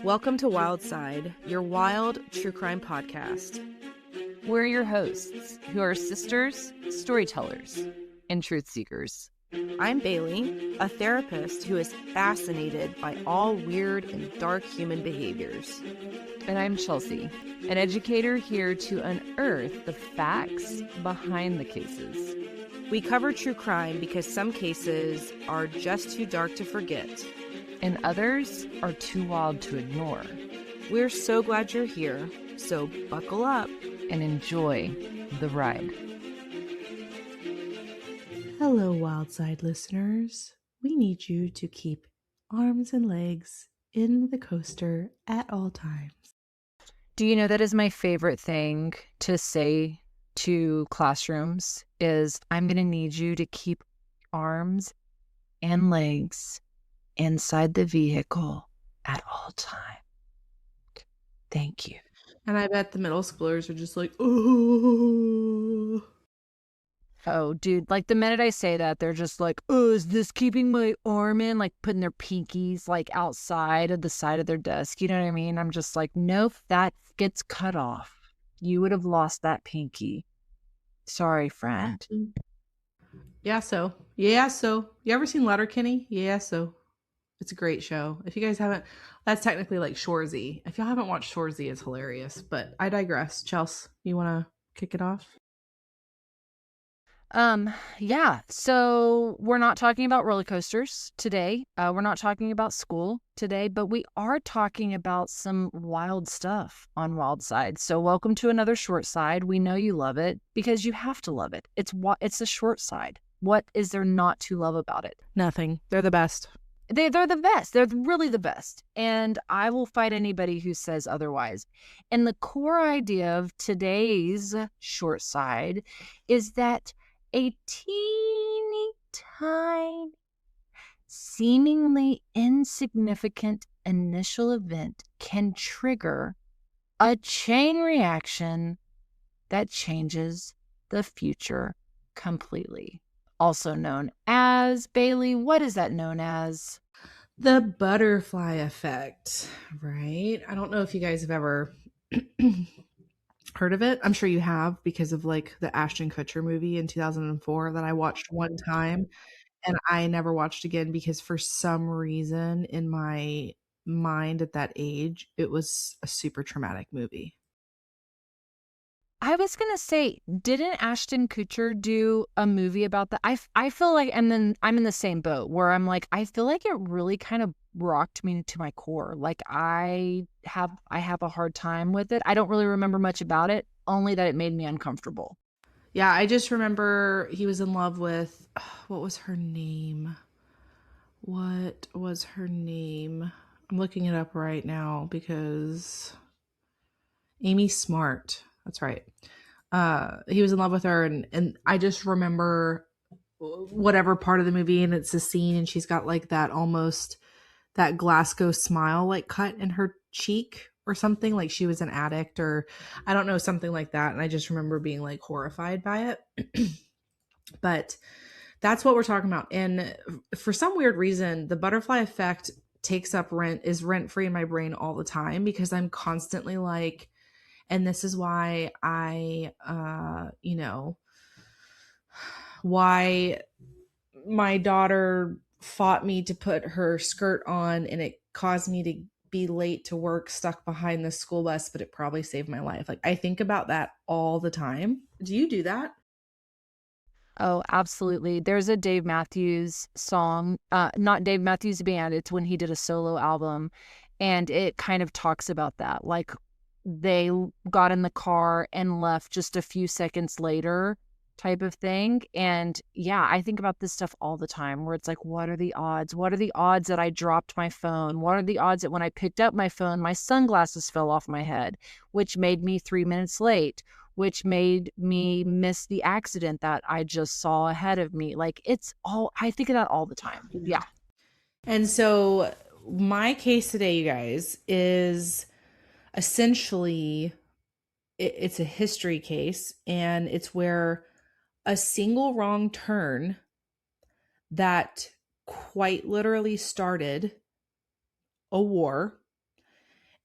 Welcome to Wildside, your wild true crime podcast. We're your hosts, who are sisters, storytellers, and truth seekers. I'm Bailey, a therapist who is fascinated by all weird and dark human behaviors. And I'm Chelsea, an educator here to unearth the facts behind the cases. We cover true crime because some cases are just too dark to forget, and others are too wild to ignore. We're so glad you're here, so buckle up and enjoy the ride. Hello, Wildside listeners. We need you to keep arms and legs in the coaster at all times. Do you know that is my favorite thing to say to classrooms is I'm going to need you to keep arms and legs inside the vehicle at all times. Thank you. And I bet the middle schoolers are just like, oh. Oh, dude, like the minute I say that, they're just like, oh, is this keeping my arm in? Like putting their pinkies like outside of the side of their desk. You know what I mean? I'm just like, nope, that gets cut off. You would have lost that pinky. Sorry, friend. Yeah, so. You ever seen Letterkenny? Yeah, so. It's a great show. If you guys haven't, that's technically like Shoresy. If y'all haven't watched Shoresy, it's hilarious. But I digress. Chels, you want to kick it off? Yeah. So we're not talking about roller coasters today. We're not talking about school today, but we are talking about some wild stuff on Wildside. So welcome to another Shortcide. We know you love it because you have to love it. It's a Shortcide. What is there not to love about it? Nothing. They're the best. They're the best. They're really the best. And I will fight anybody who says otherwise. And the core idea of today's Shortcide is that a teeny tiny, seemingly insignificant initial event can trigger a chain reaction that changes the future completely. Also known as, Bailey, what is that known as? The butterfly effect, right? I don't know if you guys have ever heard of it. I'm sure you have because of like the Ashton Kutcher movie in 2004 that I watched one time and I never watched again because for some reason in my mind at that age, it was a super traumatic movie. I was going to say, didn't Ashton Kutcher do a movie about that? I feel like, and then I'm in the same boat where I'm like, I feel like it really kind of rocked me to my core. Like I have a hard time with it. I don't really remember much about it, only that it made me uncomfortable. Yeah, I just remember he was in love with, what was her name? I'm looking it up right now because Amy Smart. That's right. He was in love with her and I just remember whatever part of the movie and it's a scene and she's got like that almost that Glasgow smile like cut in her cheek or something, like she was an addict or I don't know, something like that. And I just remember being like horrified by it. But that's what we're talking about. And for some weird reason, the butterfly effect is rent free in my brain all the time because I'm constantly like, and this is why why my daughter fought me to put her skirt on and it caused me to be late to work stuck behind the school bus, but it probably saved my life. Like I think about that all the time. Do you do that? Oh, absolutely. There's a Dave Matthews song, not Dave Matthews Band. It's when he did a solo album and it kind of talks about that. Like they got in the car and left just a few seconds later type of thing. And yeah, I think about this stuff all the time where it's like, what are the odds? What are the odds that I dropped my phone? What are the odds that when I picked up my phone, my sunglasses fell off my head, which made me 3 minutes late, which made me miss the accident that I just saw ahead of me. Like I think of that all the time. Yeah. And so my case today, you guys, is essentially it's a history case and it's where a single wrong turn that quite literally started a war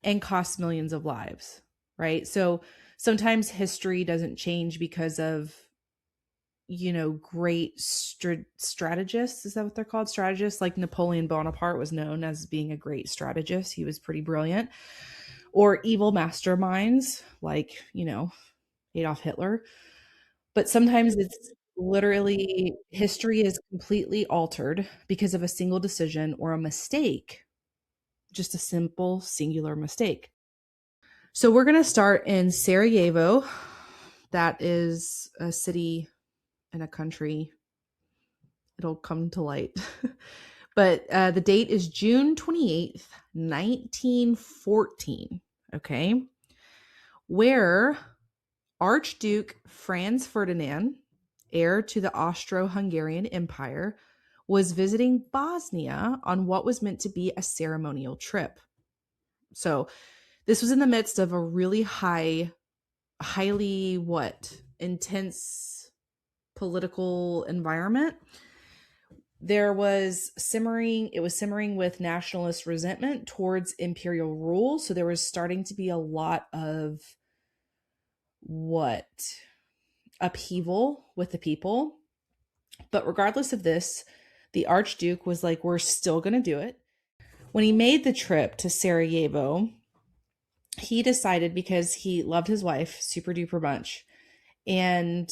and cost millions of lives, right? So sometimes history doesn't change because of, great strategists. Is that what they're called? Strategists. Like Napoleon Bonaparte was known as being a great strategist. He was pretty brilliant. Or evil masterminds like, Adolf Hitler. But sometimes it's literally history is completely altered because of a single decision or a mistake, just a simple singular mistake. So we're going to start in Sarajevo. That is a city in a country. It'll come to light. But the date is June 28th, 1914. Okay. Where Archduke Franz Ferdinand, heir to the Austro-Hungarian Empire, was visiting Bosnia on what was meant to be a ceremonial trip. So this was in the midst of a really highly intense political environment. It was simmering with nationalist resentment towards imperial rule. So there was starting to be a lot of upheaval with the people. But regardless of this, the Archduke was like, we're still going to do it. When he made the trip to Sarajevo, he decided, because he loved his wife super duper bunch, and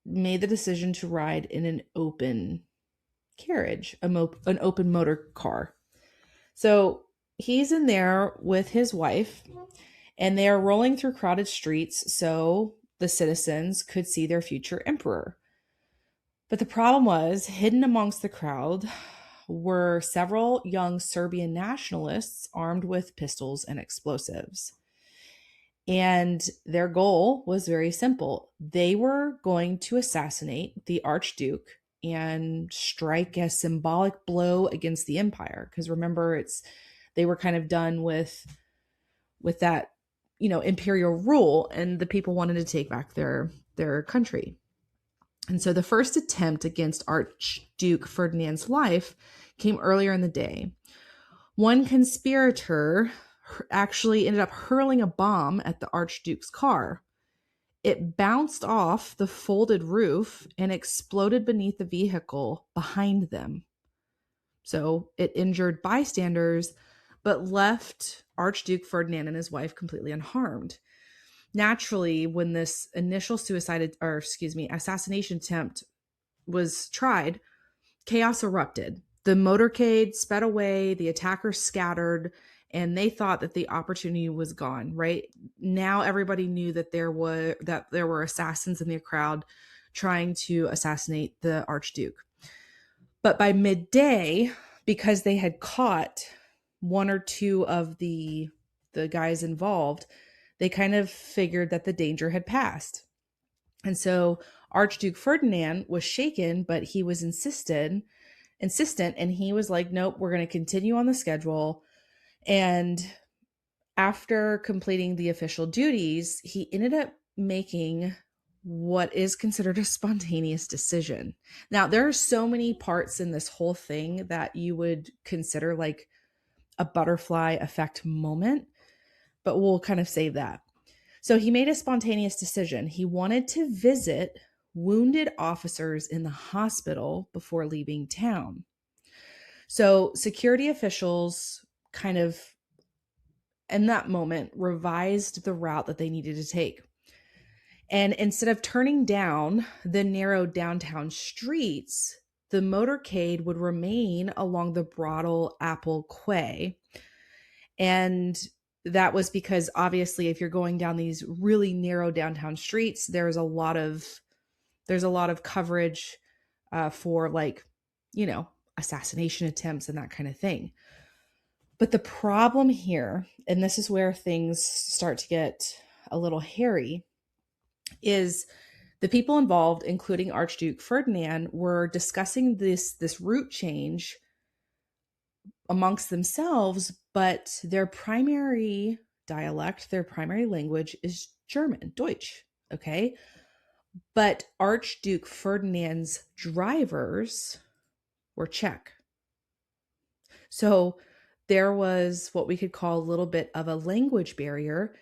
made the decision to ride in an open carriage, an open motor car. So he's in there with his wife, and they are rolling through crowded streets so the citizens could see their future emperor. But the problem was, hidden amongst the crowd were several young Serbian nationalists armed with pistols and explosives. And their goal was very simple. They were going to assassinate the Archduke and strike a symbolic blow against the empire. Because remember, they were kind of done with that, imperial rule, and the people wanted to take back their country. And so the first attempt against Archduke Ferdinand's life came earlier in the day. One conspirator actually ended up hurling a bomb at the Archduke's car. It bounced off the folded roof and exploded beneath the vehicle behind them. So it injured bystanders, but left Archduke Ferdinand and his wife completely unharmed. Naturally, when this initial assassination attempt was tried, chaos erupted. The motorcade sped away, the attackers scattered, and they thought that the opportunity was gone, right? Now everybody knew that there were assassins in the crowd trying to assassinate the Archduke. But by midday, because they had caught one or two of the guys involved, they kind of figured that the danger had passed. And so Archduke Ferdinand was shaken, but he was insistent, and he was like, nope, we're going to continue on the schedule. And after completing the official duties, he ended up making what is considered a spontaneous decision. Now, there are so many parts in this whole thing that you would consider like a butterfly effect moment, but we'll kind of save that. So he made a spontaneous decision. He wanted to visit wounded officers in the hospital before leaving town. So security officials kind of, in that moment, revised the route that they needed to take. And instead of turning down the narrow downtown streets, the motorcade would remain along the Broadel Apple Quay. And that was because obviously if you're going down these really narrow downtown streets, there's a lot of coverage for assassination attempts and that kind of thing. But the problem here, and this is where things start to get a little hairy, is the people involved, including Archduke Ferdinand, were discussing this route change amongst themselves, but their primary dialect, their primary language is German, Deutsch, okay? But Archduke Ferdinand's drivers were Czech. So there was what we could call a little bit of a language barrier,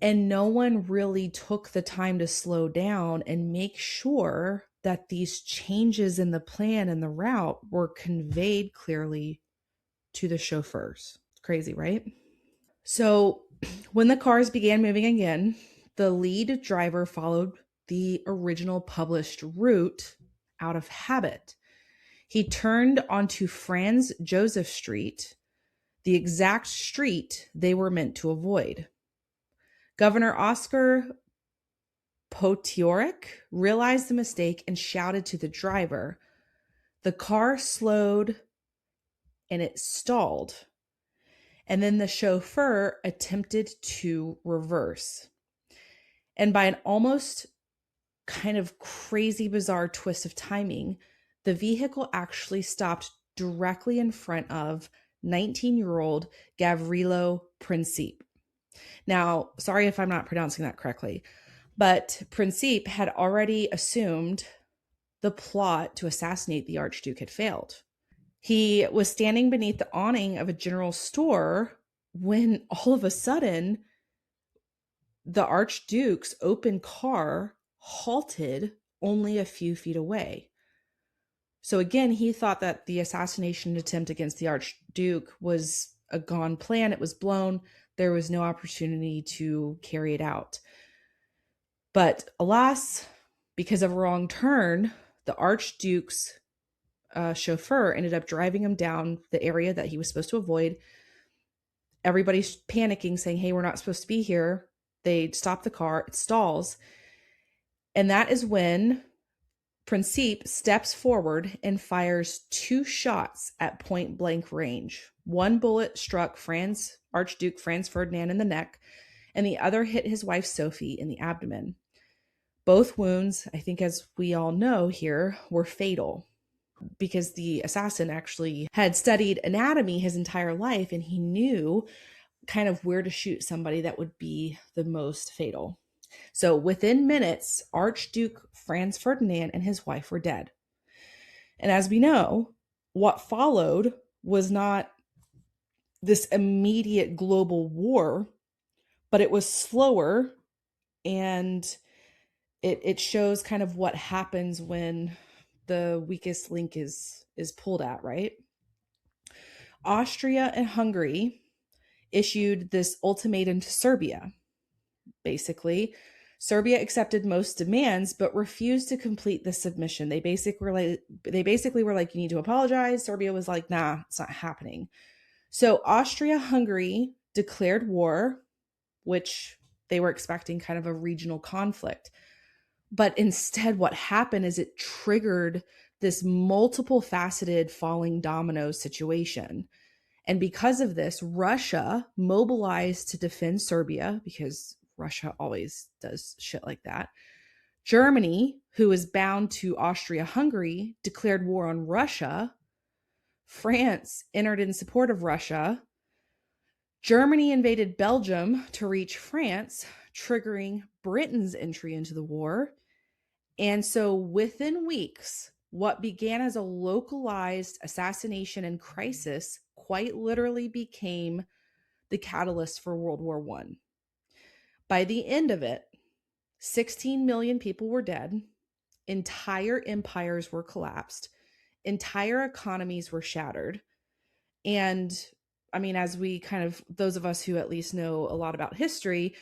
and no one really took the time to slow down and make sure that these changes in the plan and the route were conveyed clearly to the chauffeurs. Crazy, right? So when the cars began moving again, the lead driver followed the original published route out of habit. He turned onto Franz Joseph Street, the exact street they were meant to avoid. Governor Oscar Potiorek realized the mistake and shouted to the driver. The car slowed and it stalled. And then the chauffeur attempted to reverse. And by an almost kind of crazy, bizarre twist of timing, the vehicle actually stopped directly in front of 19-year-old Gavrilo Princip. Now, sorry if I'm not pronouncing that correctly, but Princip had already assumed the plot to assassinate the Archduke had failed. He was standing beneath the awning of a general store when all of a sudden the Archduke's open car halted only a few feet away. So again, he thought that the assassination attempt against the Archduke was a gone plan. It was blown. There was no opportunity to carry it out. But alas, because of a wrong turn, the Archduke's chauffeur ended up driving him down the area that he was supposed to avoid. Everybody's panicking, saying, hey, we're not supposed to be here. They stop the car, it stalls. And that is when Princip steps forward and fires 2 shots at point blank range. One bullet struck Archduke Franz Ferdinand in the neck, and the other hit his wife Sophie in the abdomen. Both wounds, I think as we all know here, were fatal because the assassin actually had studied anatomy his entire life, and he knew kind of where to shoot somebody that would be the most fatal. So within minutes, Archduke Franz Ferdinand and his wife were dead. And as we know, what followed was not this immediate global war, but it was slower, and it shows kind of what happens when the weakest link is pulled at, right? Austria and Hungary issued this ultimatum to Serbia. Basically, Serbia accepted most demands but refused to complete the submission. They basically were like, you need to apologize. Serbia was like, nah, it's not happening. So Austria-Hungary declared war, which they were expecting kind of a regional conflict. But instead, what happened is it triggered this multiple faceted falling domino situation. And because of this, Russia mobilized to defend Serbia, because Russia always does shit like that. Germany, who is bound to Austria-Hungary, declared war on Russia. France entered in support of Russia. Germany invaded Belgium to reach France, triggering Britain's entry into the war. And so within weeks, what began as a localized assassination and crisis quite literally became the catalyst for World War I. By the end of it, 16 million people were dead, entire empires were collapsed, entire economies were shattered. And I mean, as we kind of, those of us who at least know a lot about history,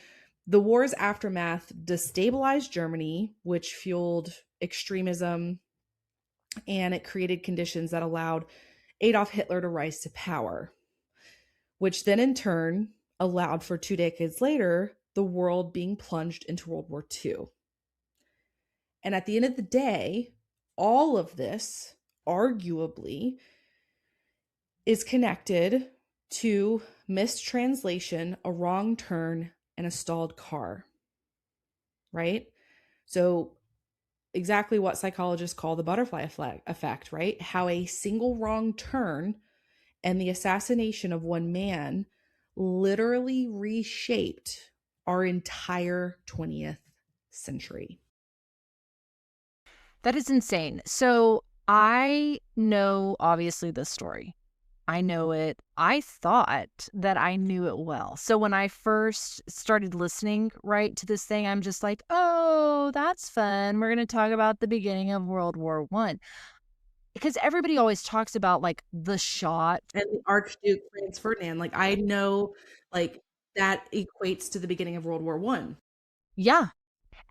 the war's aftermath destabilized Germany, which fueled extremism, and it created conditions that allowed Adolf Hitler to rise to power, which then in turn allowed for 2 decades later, the world being plunged into World War II. And at the end of the day, all of this, arguably, is connected to mistranslation, a wrong turn, and a stalled car, right? So exactly what psychologists call the butterfly effect, right? How a single wrong turn and the assassination of one man literally reshaped our entire 20th century. That is insane. So I know obviously this story. I know it. I thought that I knew it well. So when I first started listening, right, to this thing, I'm just like, oh, that's fun. We're going to talk about the beginning of World War One. Because everybody always talks about like the shot. And the Archduke Franz Ferdinand, like, I know, like, that equates to the beginning of World War One. Yeah.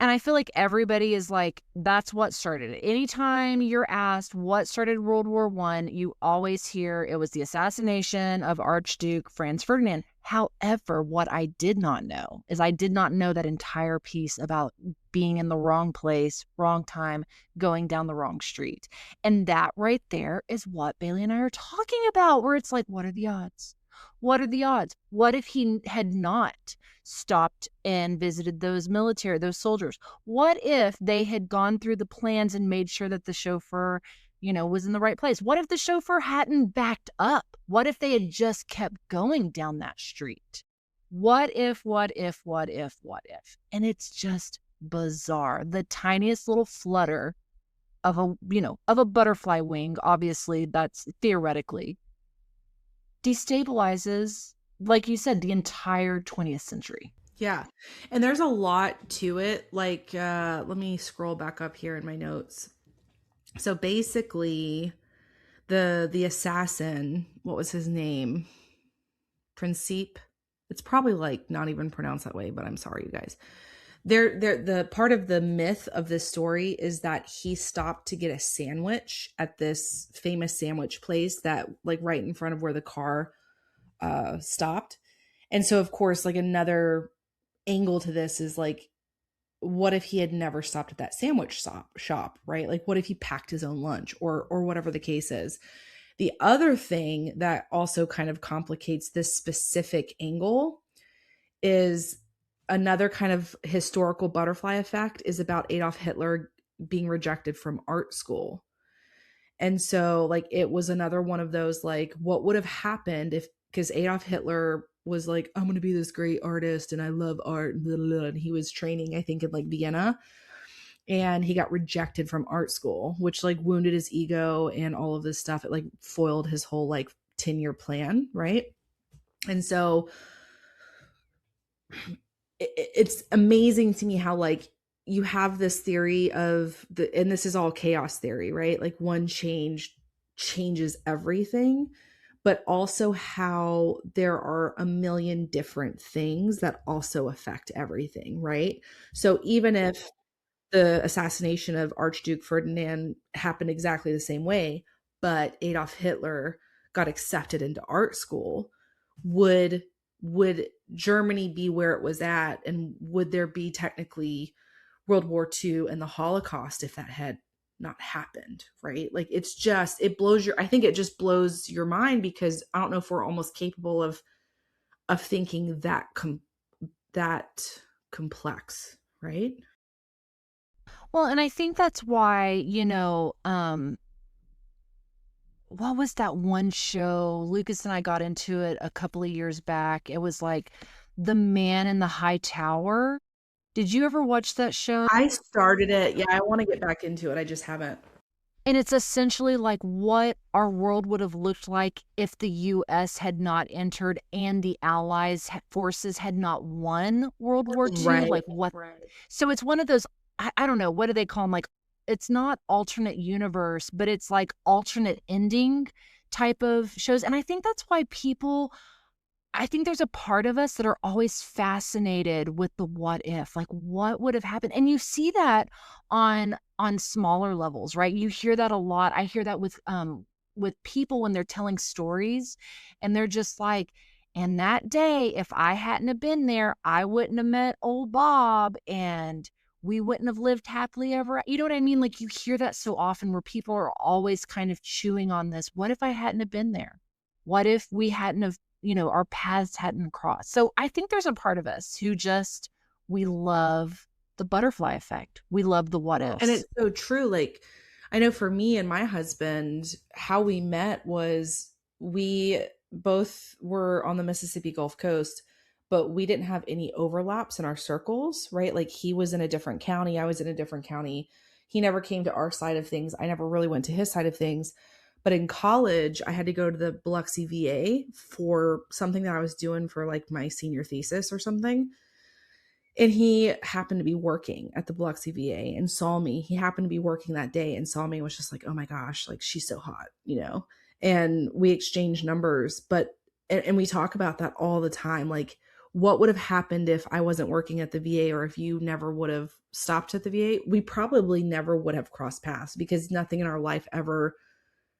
And I feel like everybody is like, that's what started it. Anytime you're asked what started World War One, you always hear it was the assassination of Archduke Franz Ferdinand. However, what I did not know is I did not know that entire piece about being in the wrong place, wrong time, going down the wrong street. And that right there is what Bailey and I are talking about, where it's like, what are the odds? What are the odds? What if he had not stopped and visited those military, those soldiers? What if they had gone through the plans and made sure that the chauffeur, was in the right place? What if the chauffeur hadn't backed up? What if they had just kept going down that street? What if, what if, what if, what if? And it's just bizarre. The tiniest little flutter of a butterfly wing, obviously that's theoretically, destabilizes, like you said, the entire 20th century. Yeah. And there's a lot to it. Like, let me scroll back up here in my notes. So basically, the assassin, what was his name? Princip. It's probably like not even pronounced that way, but I'm sorry, you guys. The part of the myth of this story is that he stopped to get a sandwich at this famous sandwich place that, like, right in front of where the car stopped. And so, of course, like, another angle to this is like, what if he had never stopped at that sandwich shop, right? Like, what if he packed his own lunch, or whatever the case is. The other thing that also kind of complicates this specific angle is another kind of historical butterfly effect is about Adolf Hitler being rejected from art school. And so, like, it was another one of those, like, what would have happened if, because Adolf Hitler was like, I'm going to be this great artist and I love art, blah, blah, blah. And he was training, I think, in like Vienna, and he got rejected from art school, which like wounded his ego and all of this stuff. It like foiled his whole like 10-year plan, right? And so it's amazing to me how, like, you have this theory of and this is all chaos theory, right? Like, one change changes everything, but also how there are a million different things that also affect everything, right? So even if the assassination of Archduke Ferdinand happened exactly the same way, but Adolf Hitler got accepted into art school, would Germany be where it was at, and would there be technically World War II and the Holocaust if that had not happened, right? Like, it's just, it blows I think it just blows your mind, because I don't know if we're almost capable of thinking that complex, right? Well, and I think that's why, what was that one show? Lucas and I got into it a couple of years back. It was like The Man in the High Tower. Did you ever watch that show? I started it. Yeah, I want to get back into it. I just haven't. And it's essentially like what our world would have looked like if the US had not entered and the Allies forces had not won World War II. Right. Like what? Right. So it's one of those, I don't know, what do they call them? Like, it's not alternate universe, but it's like alternate ending type of shows. And I think that's why I think there's a part of us that are always fascinated with the what if, like what would have happened. And you see that on smaller levels, right? You hear that a lot. I hear that with people when they're telling stories, and they're just like, and that day, if I hadn't have been there, I wouldn't have met old Bob, and we wouldn't have lived happily ever. You know what I mean? Like, you hear that so often where people are always kind of chewing on this. What if I hadn't have been there? What if we hadn't have, our paths hadn't crossed? So I think there's a part of us who just, we love the butterfly effect. We love the what ifs. And it's so true. Like, I know for me and my husband, how we met was we both were on the Mississippi Gulf Coast, but we didn't have any overlaps in our circles, right? Like, he was in a different county, I was in a different county. He never came to our side of things. I never really went to his side of things. But in college, I had to go to the Biloxi VA for something that I was doing for like my senior thesis or something. And he happened to be working at the Biloxi VA and saw me. He happened to be working that day and saw me and was just like, oh my gosh, like she's so hot, you know? And we exchanged numbers, but, and we talk about that all the time. Like, what would have happened if I wasn't working at the VA, or if you never would have stopped at the VA? We probably never would have crossed paths because nothing in our life ever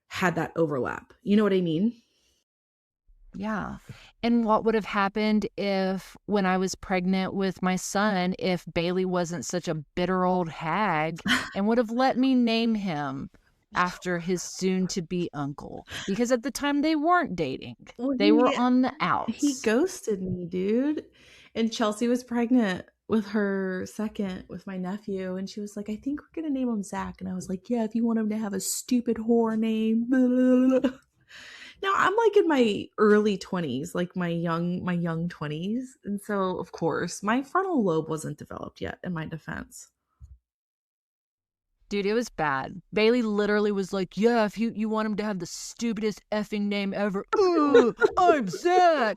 had that overlap. You know what I mean? Yeah. And what would have happened if, when I was pregnant with my son, if Bailey wasn't such a bitter old hag and would have let me name him after his soon to be uncle? Because at the time they weren't dating, Well, they were he on the he outs. ghosted me, dude. And Chelsea was pregnant with her second with my nephew, and she was like, I think we're gonna name him Zach. And I was like, yeah, if you want him to have a stupid whore name. Now I'm like in my early 20s, like my young 20s. And so of course my frontal lobe wasn't developed yet, in my defense. Dude, it was bad. Bailey literally was like, yeah, if you want him to have the stupidest effing name ever, I'm Zach.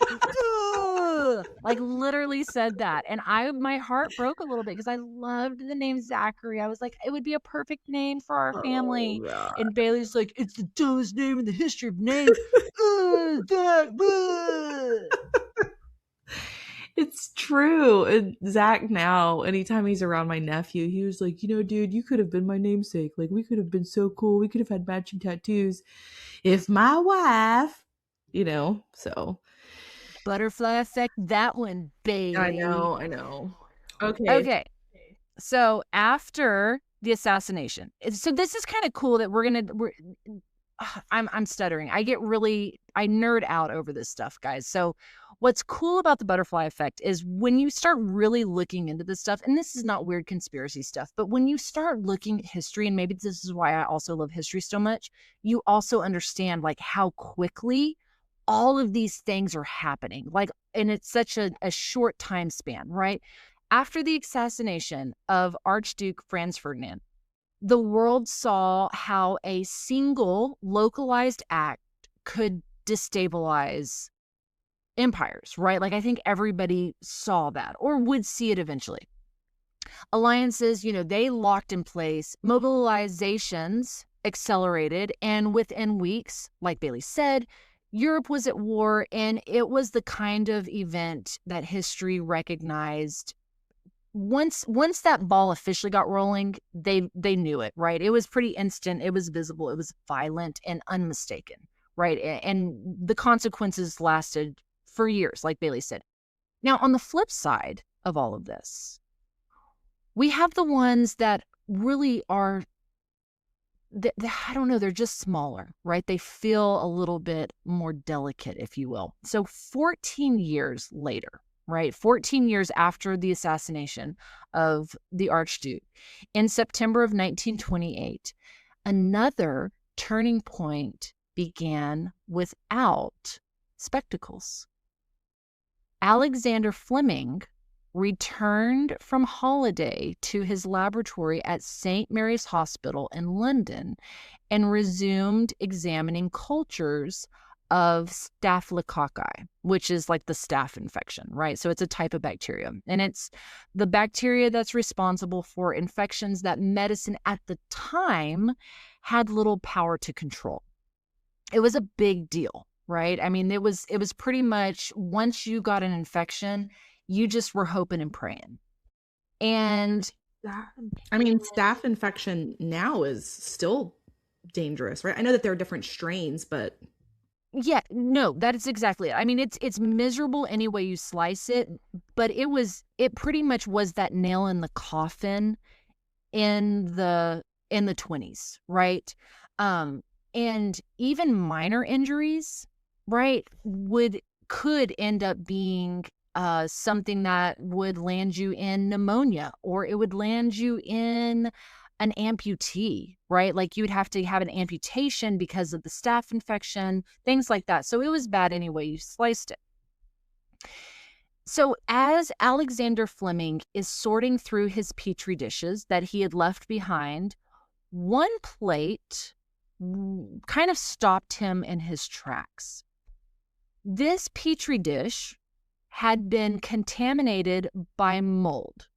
Like literally said that. And my heart broke a little bit because I loved the name Zachary. I was like, it would be a perfect name for our Oh family. god. And Bailey's like, it's the dumbest name in the history of names. Zach. It's true. And Zach now, anytime he's around my nephew, he was like, dude, you could have been my namesake. Like, we could have been so cool. We could have had matching tattoos. If my wife, so. Butterfly effect, that one, I Bailey. know, I know. Okay. Okay. So after the assassination, so this is kind of cool that I'm stuttering. I nerd out over this stuff, guys. So what's cool about the butterfly effect is when you start really looking into this stuff, and this is not weird conspiracy stuff, but when you start looking at history, and maybe this is why I also love history so much, you also understand like how quickly all of these things are happening. Like, and it's such a short time span, right? After the assassination of Archduke Franz Ferdinand, the world saw how a single localized act could destabilize empires, right? Like, I think everybody saw that or would see it eventually. Alliances, they locked in place, mobilizations accelerated, and within weeks, like Bailey said, Europe was at war, and it was the kind of event that history recognized. Once that ball officially got rolling, they knew it, right? It was pretty instant, it was visible, it was violent and unmistaken, right? And the consequences lasted for years, like Bailey said. Now, on the flip side of all of this, we have the ones that really are, I don't know, they're just smaller, right? They feel a little bit more delicate, if you will. So 14 years later, right? 14 years after the assassination of the Archduke, in September of 1928, another turning point began without spectacles. Alexander Fleming returned from holiday to his laboratory at St. Mary's Hospital in London and resumed examining cultures of staphylococci, which is like the staph infection, right? So it's a type of bacteria, and it's the bacteria that's responsible for infections that medicine at the time had little power to control. It was a big deal, right? I mean, it was pretty much once you got an infection, you just were hoping and praying. And I mean, staph infection now is still dangerous, right? I know that there are different strains, but yeah, no, that is exactly it. I mean, it's miserable any way you slice it, but it pretty much was that nail in the coffin in the 20s, right? And even minor injuries, right, could end up being something that would land you in pneumonia, or it would land you in an amputee, right? Like you'd have to have an amputation because of the staph infection, things like that. So it was bad any way you sliced it. So as Alexander Fleming is sorting through his petri dishes that he had left behind, one plate kind of stopped him in his tracks. This petri dish had been contaminated by mold,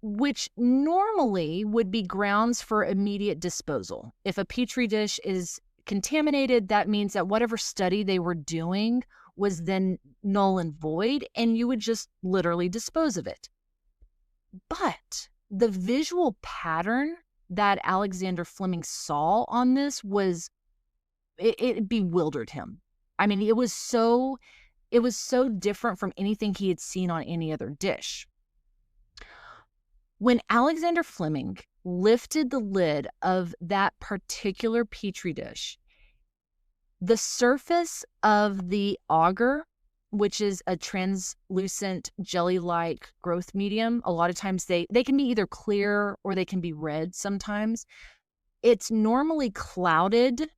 which normally would be grounds for immediate disposal. If a petri dish is contaminated, that means that whatever study they were doing was then null and void, and you would just literally dispose of it. But the visual pattern that Alexander Fleming saw on this was, it bewildered him. I mean, it was so different from anything he had seen on any other dish. When Alexander Fleming lifted the lid of that particular petri dish, the surface of the agar, which is a translucent jelly-like growth medium, a lot of times they can be either clear or they can be red sometimes. It's normally clouded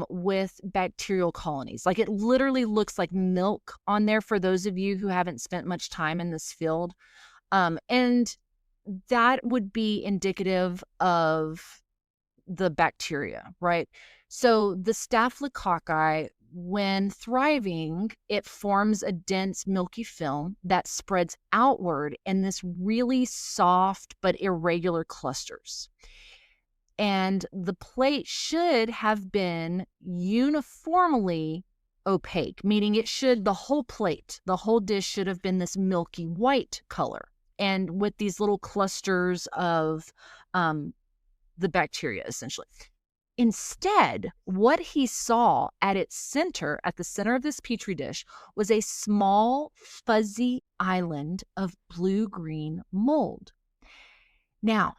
with bacterial colonies. Like, it literally looks like milk on there for those of you who haven't spent much time in this field. And that would be indicative of the bacteria, right? So the staphylococci, when thriving, it forms a dense milky film that spreads outward in this really soft but irregular clusters. And the plate should have been uniformly opaque, meaning the whole plate, the whole dish should have been this milky white color, and with these little clusters of the bacteria, essentially. Instead, what he saw at the center of this petri dish was a small, fuzzy island of blue-green mold. Now,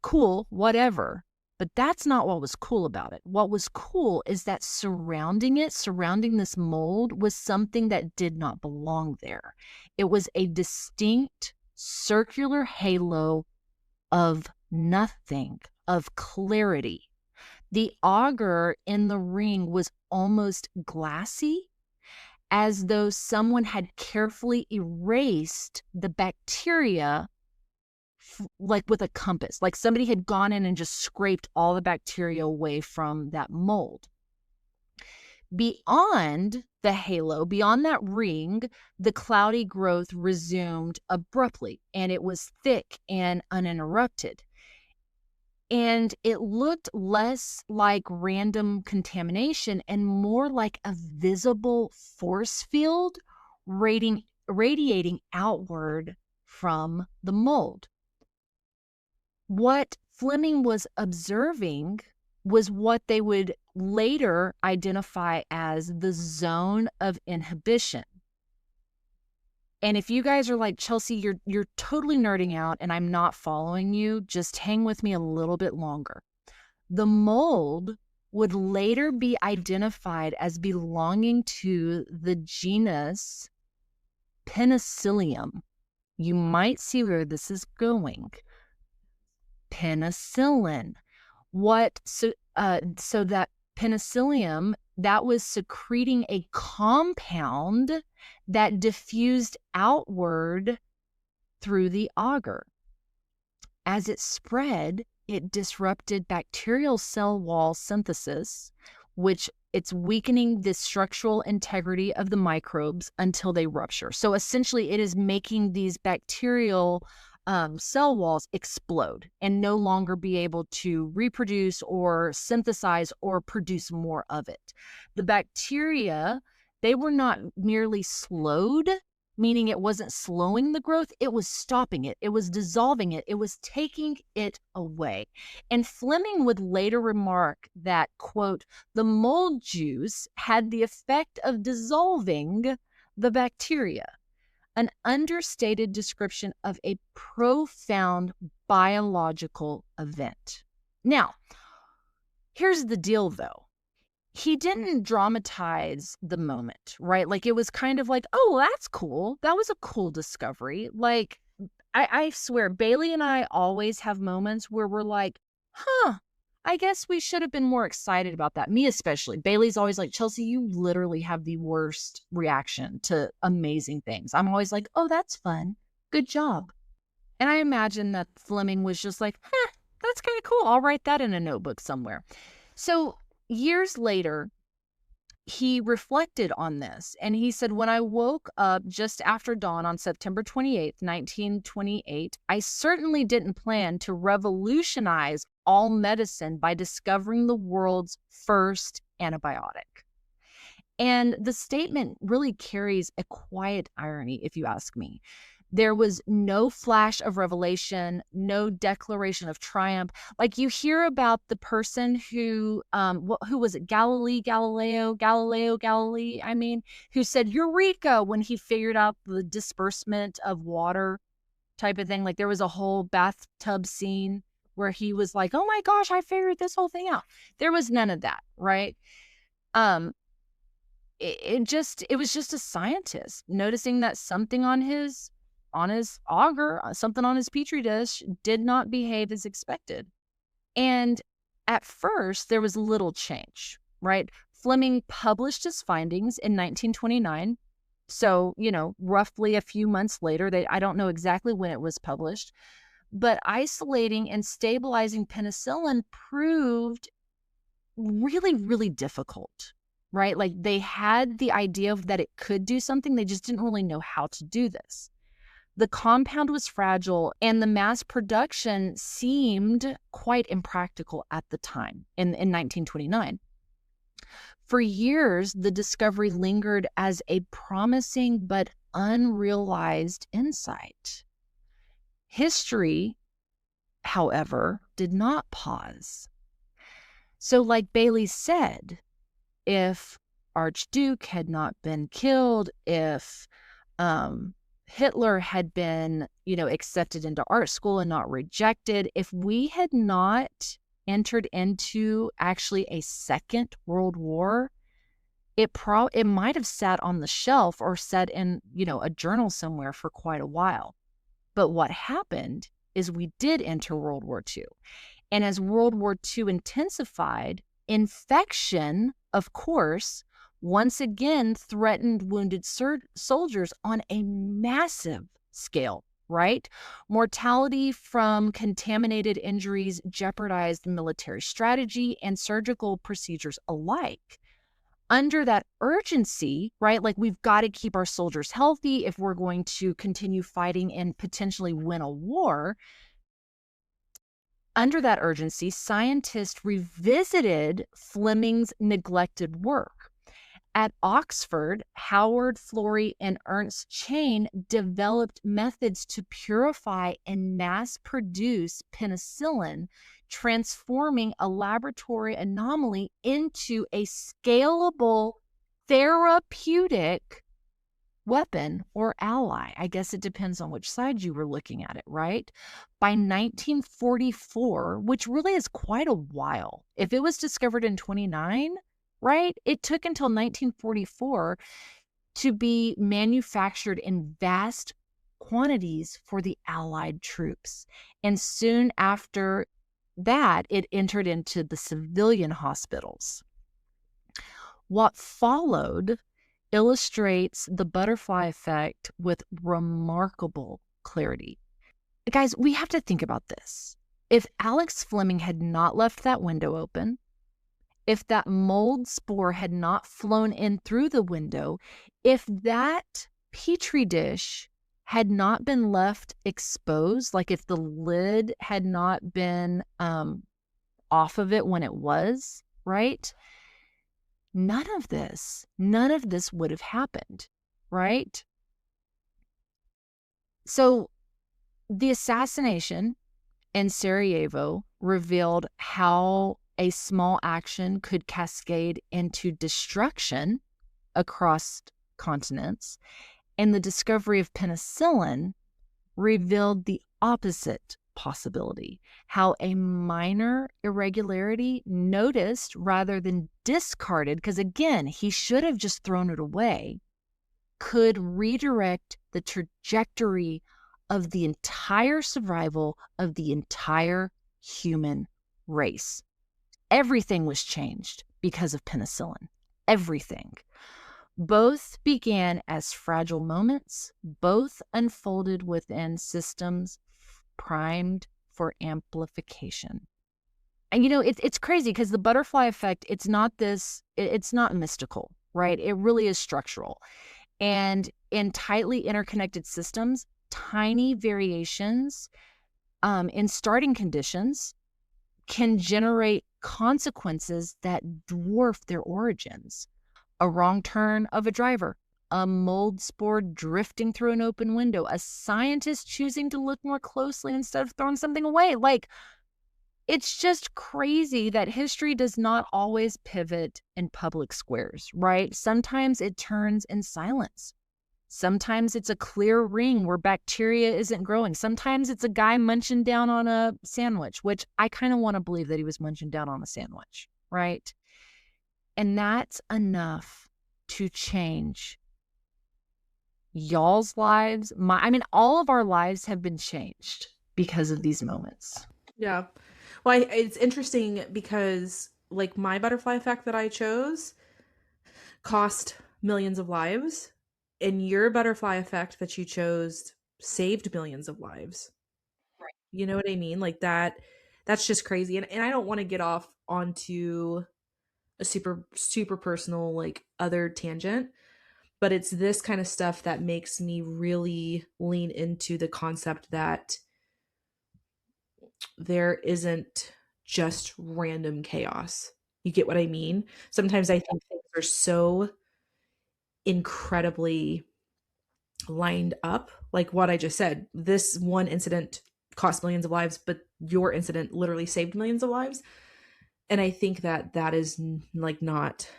cool, whatever, but that's not what was cool about it. What was cool is that surrounding this mold, was something that did not belong there. It was a distinct circular halo of nothing, of clarity. The agar in the ring was almost glassy, as though someone had carefully erased the bacteria, like with a compass. Like somebody had gone in and just scraped all the bacteria away from that mold. Beyond the halo, beyond that ring, the cloudy growth resumed abruptly, and it was thick and uninterrupted. And it looked less like random contamination and more like a visible force field radiating outward from the mold. What Fleming was observing was what they would later identify as the zone of inhibition. And if you guys are like, Chelsea, you're totally nerding out and I'm not following you, just hang with me a little bit longer. The mold would later be identified as belonging to the genus Penicillium. You might see where this is going. Penicillin. So that penicillium, that was secreting a compound that diffused outward through the agar. As it spread, it disrupted bacterial cell wall synthesis, which it's weakening the structural integrity of the microbes until they rupture. So essentially, it is making these bacterial cell walls explode and no longer be able to reproduce or synthesize or produce more of it. The bacteria, they were not merely slowed, meaning it wasn't slowing the growth, it was stopping it, it was dissolving it, it was taking it away. And Fleming would later remark that, quote, the mold juice had the effect of dissolving the bacteria. An understated description of a profound biological event. Now, here's the deal, though. He didn't dramatize the moment, right? Like, it was kind of like, oh, that's cool. That was a cool discovery. Like, I swear, Bailey and I always have moments where we're like, I guess we should have been more excited about that. Me especially. Bailey's always like, Chelsea, you literally have the worst reaction to amazing things. I'm always like, oh, that's fun. Good job. And I imagine that Fleming was just like, That's kind of cool. I'll write that in a notebook somewhere. So years later, he reflected on this and he said, when I woke up just after dawn on September 28th, 1928, I certainly didn't plan to revolutionize all medicine by discovering the world's first antibiotic. And the statement really carries a quiet irony, if you ask me. There was no flash of revelation, no declaration of triumph. Like you hear about the person who was it? Galileo, I mean, who said Eureka when he figured out the disbursement of water type of thing. Like there was a whole bathtub scene where he was like, oh my gosh, I figured this whole thing out. There was none of that, right? It was just a scientist noticing that something on his auger, something on his petri dish did not behave as expected. And at first there was little change, right? Fleming published his findings in 1929. So, roughly a few months later, I don't know exactly when it was published, but isolating and stabilizing penicillin proved really, really difficult, right? Like they had the idea of that it could do something. They just didn't really know how to do this. The compound was fragile and the mass production seemed quite impractical at the time in 1929. For years, the discovery lingered as a promising but unrealized insight. History, however, did not pause. So like Bailey said, if Archduke had not been killed, if Hitler had been, accepted into art school and not rejected, if we had not entered into actually a second world war, it might have sat on the shelf or sat in, a journal somewhere for quite a while. But what happened is we did enter World War II. And as World War II intensified, infection, of course, once again threatened wounded soldiers on a massive scale, right? Mortality from contaminated injuries jeopardized military strategy and surgical procedures alike. Under that urgency, right? Like we've got to keep our soldiers healthy if we're going to continue fighting and potentially win a war. Under that urgency, scientists revisited Fleming's neglected work. At Oxford, Howard Florey and Ernst Chain developed methods to purify and mass produce penicillin, transforming a laboratory anomaly into a scalable therapeutic weapon or ally. I guess it depends on which side you were looking at it, right? By 1944, which really is quite a while. If it was discovered in 29, right? It took until 1944 to be manufactured in vast quantities for the Allied troops. And soon after that, it entered into the civilian hospitals. What followed illustrates the butterfly effect with remarkable clarity. Guys, we have to think about this. If Alex Fleming had not left that window open, if that mold spore had not flown in through the window, if that petri dish had not been left exposed, like if the lid had not been off of it when it was, right? None of this would have happened, right? So the assassination in Sarajevo revealed how a small action could cascade into destruction across continents, and the discovery of penicillin revealed the opposite possibility, how a minor irregularity noticed rather than discarded, because again, he should have just thrown it away, could redirect the trajectory of the entire survival of the entire human race. Everything was changed because of penicillin. Everything. Both began as fragile moments. Both unfolded within systems primed for amplification. And, it's crazy because the butterfly effect, it's not mystical, right? It really is structural. And in tightly interconnected systems, tiny variations in starting conditions can generate consequences that dwarf their origins. A wrong turn of a driver, a mold spore drifting through an open window, a scientist choosing to look more closely instead of throwing something away. Like, it's just crazy that history does not always pivot in public squares, right? Sometimes it turns in silence. Sometimes it's a clear ring where bacteria isn't growing. Sometimes it's a guy munching down on a sandwich, which I kind of want to believe that he was munching down on a sandwich, right? And that's enough to change y'all's lives. All of our lives have been changed because of these moments. Yeah. Well, it's interesting because, like, my butterfly effect that I chose cost millions of lives, and your butterfly effect that you chose saved millions of lives. Right. You know what I mean? Like, that's just crazy. And I don't want to get off onto a super, super personal, like, other tangent, but it's this kind of stuff that makes me really lean into the concept that there isn't just random chaos. You get what I mean? Sometimes I think things are so incredibly lined up, like what I just said. This one incident cost millions of lives, but your incident literally saved millions of lives. And I think that is like not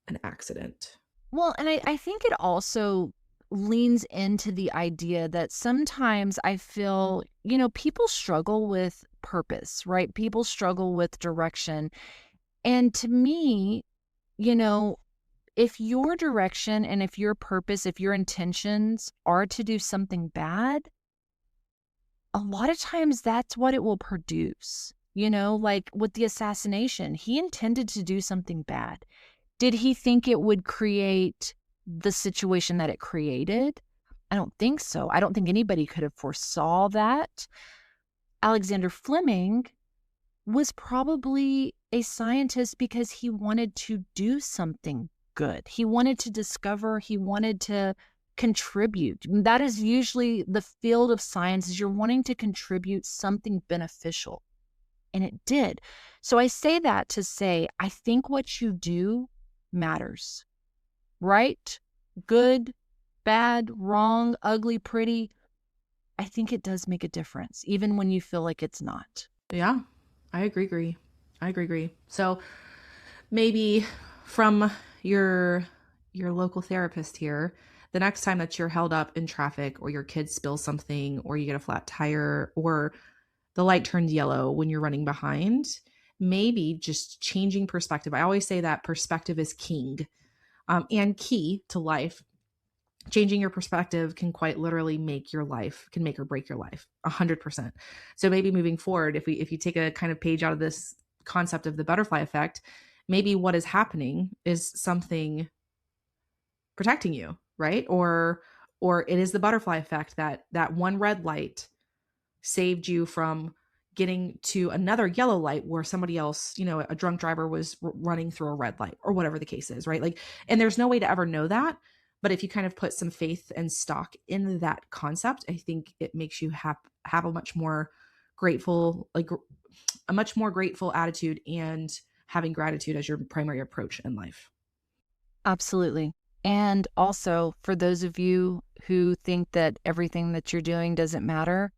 an accident. Well, and I think it also leans into the idea that sometimes I feel, people struggle with purpose, right? People struggle with direction. And to me, if your direction and if your purpose, if your intentions are to do something bad, a lot of times that's what it will produce. Like with the assassination, he intended to do something bad. Did he think it would create the situation that it created? I don't think so. I don't think anybody could have foresaw that. Alexander Fleming was probably a scientist because he wanted to do something good. He wanted to discover, he wanted to contribute. That is usually the field of science, is you're wanting to contribute something beneficial. And it did. So I say that to say, I think what you do matters, right? Good, bad, wrong, ugly, pretty. I think it does make a difference, even when you feel like it's not. Yeah, I agree. So maybe from your local therapist here, the next time that you're held up in traffic, or your kid spills something, or you get a flat tire, or the light turns yellow when you're running behind, maybe just changing perspective. I always say that perspective is king, and key to life. Changing your perspective can quite literally make or break your life 100%. So maybe moving forward, if you take a kind of page out of this concept of the butterfly effect, maybe what is happening is something protecting you, right? Or it is the butterfly effect, that one red light saved you from getting to another yellow light where somebody else, a drunk driver was running through a red light, or whatever the case is, right? Like, and there's no way to ever know that. But if you kind of put some faith and stock in that concept, I think it makes you have a much more grateful, attitude, and having gratitude as your primary approach in life. Absolutely. And also, for those of you who think that everything that you're doing doesn't matter,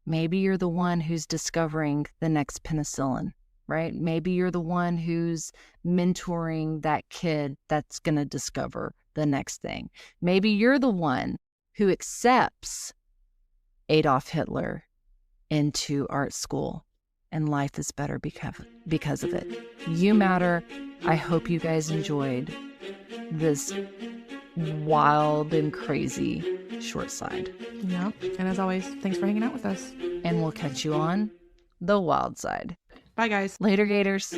maybe you're the one who's discovering the next penicillin, right? Maybe you're the one who's mentoring that kid that's going to discover the next thing. Maybe you're the one who accepts Adolf Hitler into art school, and life is better because of it. You matter. I hope you guys enjoyed this wild and crazy Shortcide. Yeah. And as always, thanks for hanging out with us. And we'll catch you on the wild side. Bye, guys. Later, Gators.